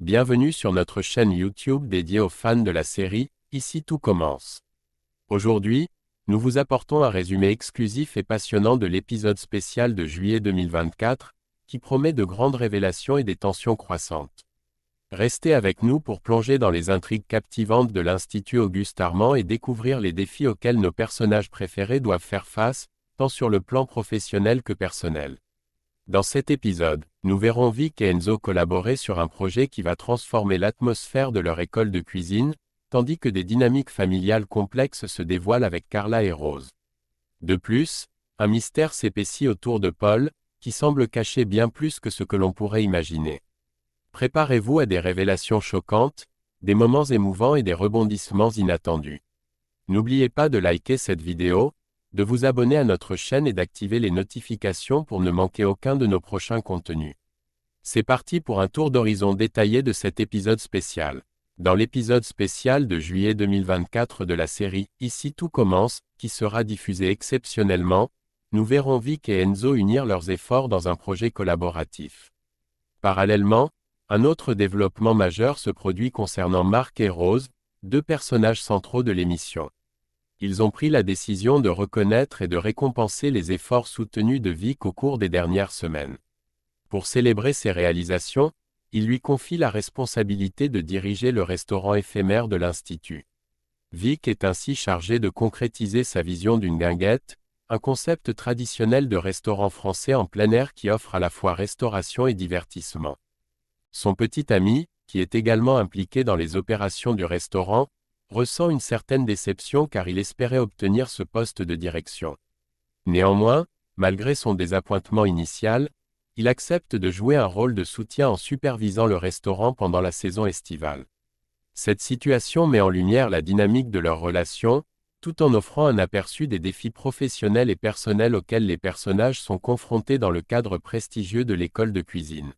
Bienvenue sur notre chaîne YouTube dédiée aux fans de la série « Ici tout commence ». Aujourd'hui, nous vous apportons un résumé exclusif et passionnant de l'épisode spécial de juillet 2024, qui promet de grandes révélations et des tensions croissantes. Restez avec nous pour plonger dans les intrigues captivantes de l'Institut Auguste Armand et découvrir les défis auxquels nos personnages préférés doivent faire face, tant sur le plan professionnel que personnel. Dans cet épisode, nous verrons Vic et Enzo collaborer sur un projet qui va transformer l'atmosphère de leur école de cuisine, tandis que des dynamiques familiales complexes se dévoilent avec Carla et Rose. De plus, un mystère s'épaissit autour de Paul, qui semble cacher bien plus que ce que l'on pourrait imaginer. Préparez-vous à des révélations choquantes, des moments émouvants et des rebondissements inattendus. N'oubliez pas de liker cette vidéo, de vous abonner à notre chaîne et d'activer les notifications pour ne manquer aucun de nos prochains contenus. C'est parti pour un tour d'horizon détaillé de cet épisode spécial. Dans l'épisode spécial de juillet 2024 de la série « Ici tout commence », qui sera diffusé exceptionnellement, nous verrons Vic et Enzo unir leurs efforts dans un projet collaboratif. Parallèlement, un autre développement majeur se produit concernant Marc et Rose, deux personnages centraux de l'émission. Ils ont pris la décision de reconnaître et de récompenser les efforts soutenus de Vic au cours des dernières semaines. Pour célébrer ses réalisations, ils lui confient la responsabilité de diriger le restaurant éphémère de l'Institut. Vic est ainsi chargé de concrétiser sa vision d'une guinguette, un concept traditionnel de restaurant français en plein air qui offre à la fois restauration et divertissement. Son petit ami, qui est également impliqué dans les opérations du restaurant, ressent une certaine déception car il espérait obtenir ce poste de direction. Néanmoins, malgré son désappointement initial, il accepte de jouer un rôle de soutien en supervisant le restaurant pendant la saison estivale. Cette situation met en lumière la dynamique de leur relation, tout en offrant un aperçu des défis professionnels et personnels auxquels les personnages sont confrontés dans le cadre prestigieux de l'école de cuisine.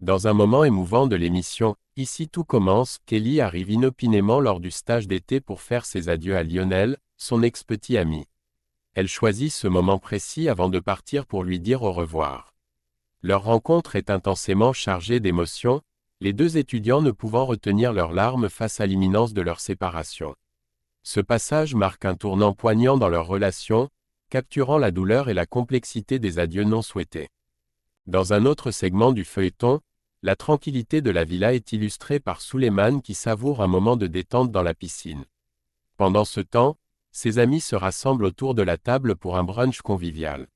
Dans un moment émouvant de l'émission « Ici tout commence », Kelly arrive inopinément lors du stage d'été pour faire ses adieux à Lionel, son ex-petit ami. Elle choisit ce moment précis avant de partir pour lui dire au revoir. Leur rencontre est intensément chargée d'émotions, les deux étudiants ne pouvant retenir leurs larmes face à l'imminence de leur séparation. Ce passage marque un tournant poignant dans leur relation, capturant la douleur et la complexité des adieux non souhaités. Dans un autre segment du feuilleton, la tranquillité de la villa est illustrée par Suleiman qui savoure un moment de détente dans la piscine. Pendant ce temps, ses amis se rassemblent autour de la table pour un brunch convivial.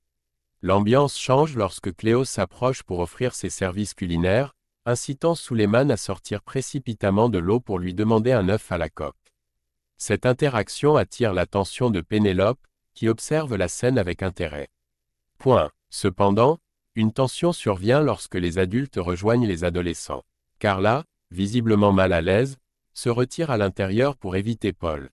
L'ambiance change lorsque Cléo s'approche pour offrir ses services culinaires, incitant Suleiman à sortir précipitamment de l'eau pour lui demander un œuf à la coque. Cette interaction attire l'attention de Pénélope, qui observe la scène avec intérêt. Cependant, une tension survient lorsque les adultes rejoignent les adolescents. Carla, visiblement mal à l'aise, se retire à l'intérieur pour éviter Paul.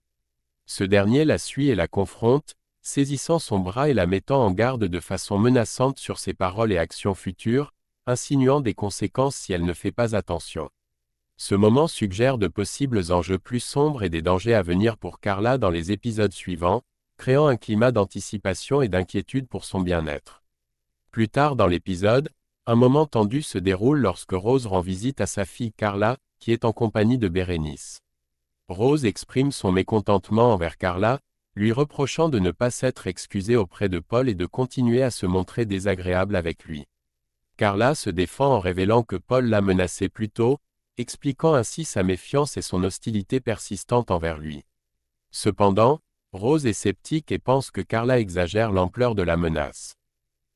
Ce dernier la suit et la confronte, saisissant son bras et la mettant en garde de façon menaçante sur ses paroles et actions futures, insinuant des conséquences si elle ne fait pas attention. Ce moment suggère de possibles enjeux plus sombres et des dangers à venir pour Carla dans les épisodes suivants, créant un climat d'anticipation et d'inquiétude pour son bien-être. Plus tard dans l'épisode, un moment tendu se déroule lorsque Rose rend visite à sa fille Carla, qui est en compagnie de Bérénice. Rose exprime son mécontentement envers Carla, lui reprochant de ne pas s'être excusée auprès de Paul et de continuer à se montrer désagréable avec lui. Carla se défend en révélant que Paul l'a menacée plus tôt, expliquant ainsi sa méfiance et son hostilité persistante envers lui. Cependant, Rose est sceptique et pense que Carla exagère l'ampleur de la menace.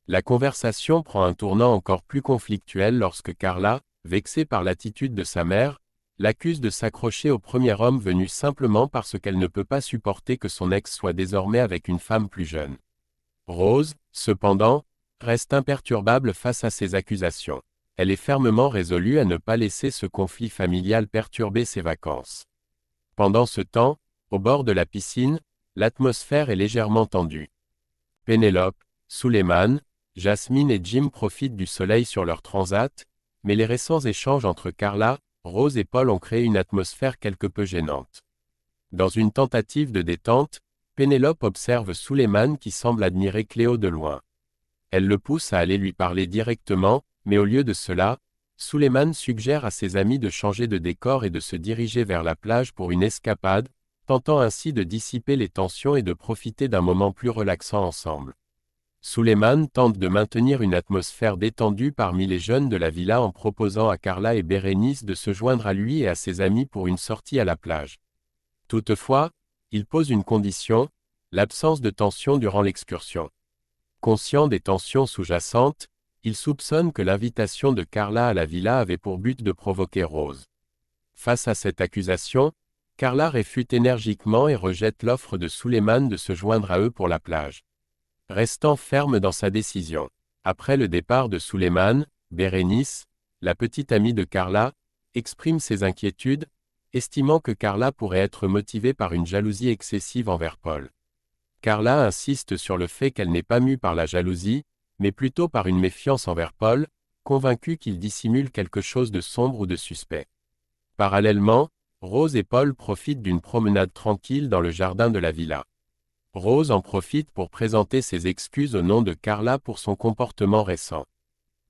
La conversation prend un tournant encore plus conflictuel lorsque Carla, vexée par l'attitude de sa mère, l'accuse de s'accrocher au premier homme venu simplement parce qu'elle ne peut pas supporter que son ex soit désormais avec une femme plus jeune. Rose, cependant, reste imperturbable face à ces accusations. Elle est fermement résolue à ne pas laisser ce conflit familial perturber ses vacances. Pendant ce temps, au bord de la piscine, l'atmosphère est légèrement tendue. Pénélope, Suleiman, Jasmine et Jim profitent du soleil sur leur transat, mais les récents échanges entre Carla, Rose et Paul ont créé une atmosphère quelque peu gênante. Dans une tentative de détente, Pénélope observe Suleiman qui semble admirer Cléo de loin. Elle le pousse à aller lui parler directement, mais au lieu de cela, Suleiman suggère à ses amis de changer de décor et de se diriger vers la plage pour une escapade, tentant ainsi de dissiper les tensions et de profiter d'un moment plus relaxant ensemble. Suleiman tente de maintenir une atmosphère détendue parmi les jeunes de la villa en proposant à Carla et Bérénice de se joindre à lui et à ses amis pour une sortie à la plage. Toutefois, il pose une condition, l'absence de tension durant l'excursion. Conscient des tensions sous-jacentes, il soupçonne que l'invitation de Carla à la villa avait pour but de provoquer Rose. Face à cette accusation, Carla réfute énergiquement et rejette l'offre de Suleiman de se joindre à eux pour la plage. Restant ferme dans sa décision. Après le départ de Suleiman, Bérénice, la petite amie de Carla, exprime ses inquiétudes, estimant que Carla pourrait être motivée par une jalousie excessive envers Paul. Carla insiste sur le fait qu'elle n'est pas mue par la jalousie, mais plutôt par une méfiance envers Paul, convaincue qu'il dissimule quelque chose de sombre ou de suspect. Parallèlement, Rose et Paul profitent d'une promenade tranquille dans le jardin de la villa. Rose en profite pour présenter ses excuses au nom de Carla pour son comportement récent.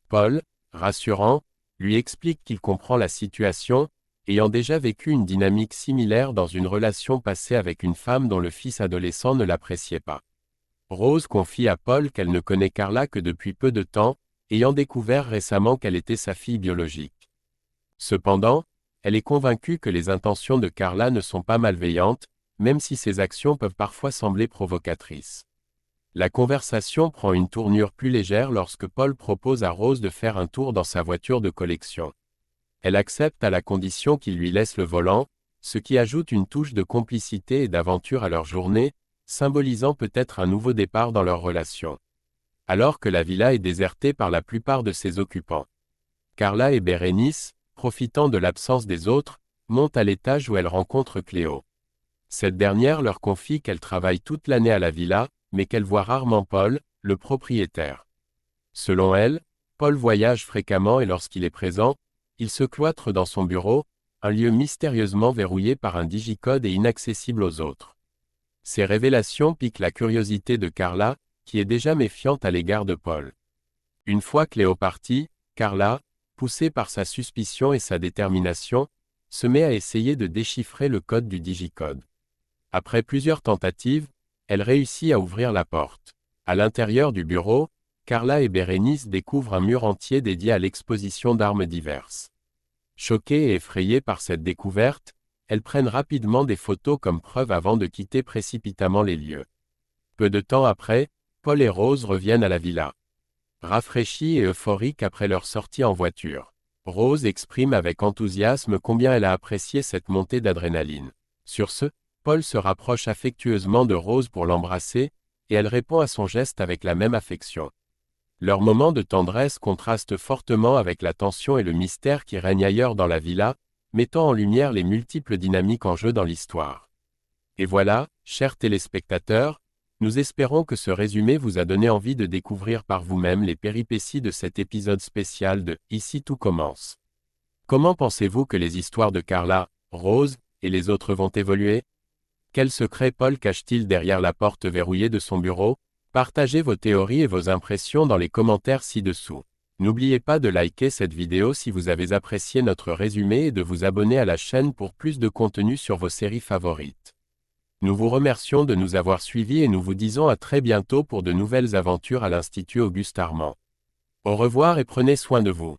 Paul, rassurant, lui explique qu'il comprend la situation, ayant déjà vécu une dynamique similaire dans une relation passée avec une femme dont le fils adolescent ne l'appréciait pas. Rose confie à Paul qu'elle ne connaît Carla que depuis peu de temps, ayant découvert récemment qu'elle était sa fille biologique. Cependant, elle est convaincue que les intentions de Carla ne sont pas malveillantes, même si ses actions peuvent parfois sembler provocatrices. La conversation prend une tournure plus légère lorsque Paul propose à Rose de faire un tour dans sa voiture de collection. Elle accepte à la condition qu'il lui laisse le volant, ce qui ajoute une touche de complicité et d'aventure à leur journée, symbolisant peut-être un nouveau départ dans leur relation. Alors que la villa est désertée par la plupart de ses occupants. Carla et Bérénice, profitant de l'absence des autres, montent à l'étage où elles rencontrent Cléo. Cette dernière leur confie qu'elle travaille toute l'année à la villa, mais qu'elle voit rarement Paul, le propriétaire. Selon elle, Paul voyage fréquemment et lorsqu'il est présent, il se cloître dans son bureau, un lieu mystérieusement verrouillé par un digicode et inaccessible aux autres. Ces révélations piquent la curiosité de Carla, qui est déjà méfiante à l'égard de Paul. Une fois Cléo partie, Carla, poussée par sa suspicion et sa détermination, se met à essayer de déchiffrer le code du digicode. Après plusieurs tentatives, elle réussit à ouvrir la porte. À l'intérieur du bureau, Carla et Bérénice découvrent un mur entier dédié à l'exposition d'armes diverses. Choquées et effrayées par cette découverte, elles prennent rapidement des photos comme preuve avant de quitter précipitamment les lieux. Peu de temps après, Paul et Rose reviennent à la villa. Rafraîchis et euphoriques après leur sortie en voiture. Rose exprime avec enthousiasme combien elle a apprécié cette montée d'adrénaline. Sur ce, Paul se rapproche affectueusement de Rose pour l'embrasser, et elle répond à son geste avec la même affection. Leur moment de tendresse contraste fortement avec la tension et le mystère qui règnent ailleurs dans la villa, mettant en lumière les multiples dynamiques en jeu dans l'histoire. Et voilà, chers téléspectateurs, nous espérons que ce résumé vous a donné envie de découvrir par vous-même les péripéties de cet épisode spécial de « Ici tout commence ». Comment pensez-vous que les histoires de Carla, Rose et les autres vont évoluer? Quel secret Paul cache-t-il derrière la porte verrouillée de son bureau? Partagez vos théories et vos impressions dans les commentaires ci-dessous. N'oubliez pas de liker cette vidéo si vous avez apprécié notre résumé et de vous abonner à la chaîne pour plus de contenu sur vos séries favorites. Nous vous remercions de nous avoir suivis et nous vous disons à très bientôt pour de nouvelles aventures à l'Institut Auguste Armand. Au revoir et prenez soin de vous.